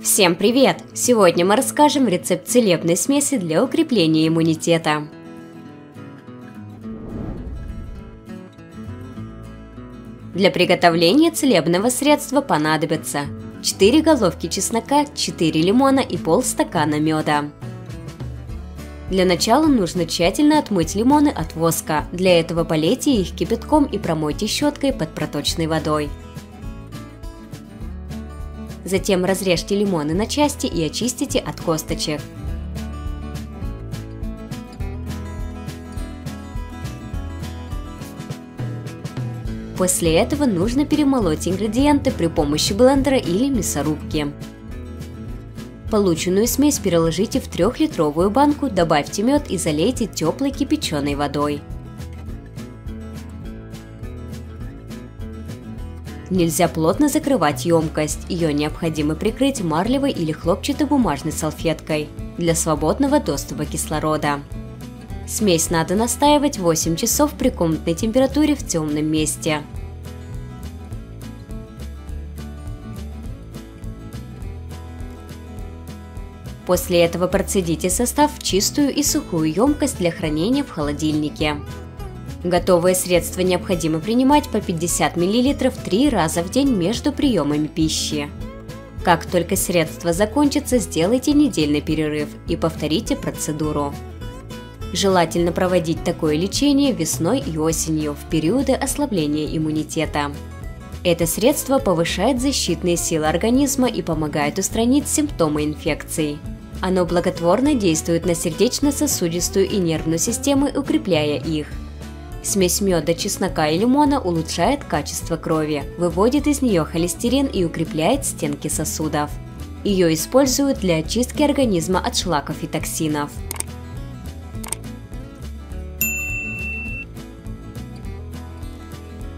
Всем привет! Сегодня мы расскажем рецепт целебной смеси для укрепления иммунитета. Для приготовления целебного средства понадобится 4 головки чеснока, 4 лимона и полстакана меда. Для начала нужно тщательно отмыть лимоны от воска. Для этого полейте их кипятком и промойте щеткой под проточной водой. Затем разрежьте лимоны на части и очистите от косточек. После этого нужно перемолоть ингредиенты при помощи блендера или мясорубки. Полученную смесь переложите в 3-литровую банку, добавьте мед и залейте теплой кипяченой водой. Нельзя плотно закрывать емкость, ее необходимо прикрыть марлевой или хлопчатобумажной салфеткой для свободного доступа кислорода. Смесь надо настаивать 8 часов при комнатной температуре в темном месте. После этого процедите состав в чистую и сухую емкость для хранения в холодильнике. Готовые средства необходимо принимать по 50 мл 3 раза в день между приемами пищи. Как только средство закончится, сделайте недельный перерыв и повторите процедуру. Желательно проводить такое лечение весной и осенью в периоды ослабления иммунитета. Это средство повышает защитные силы организма и помогает устранить симптомы инфекций. Оно благотворно действует на сердечно-сосудистую и нервную системы, укрепляя их. Смесь меда, чеснока и лимона улучшает качество крови, выводит из нее холестерин и укрепляет стенки сосудов. Ее используют для очистки организма от шлаков и токсинов.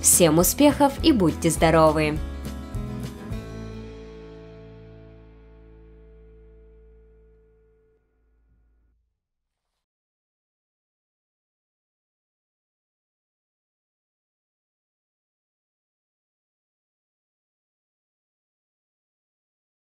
Всем успехов и будьте здоровы!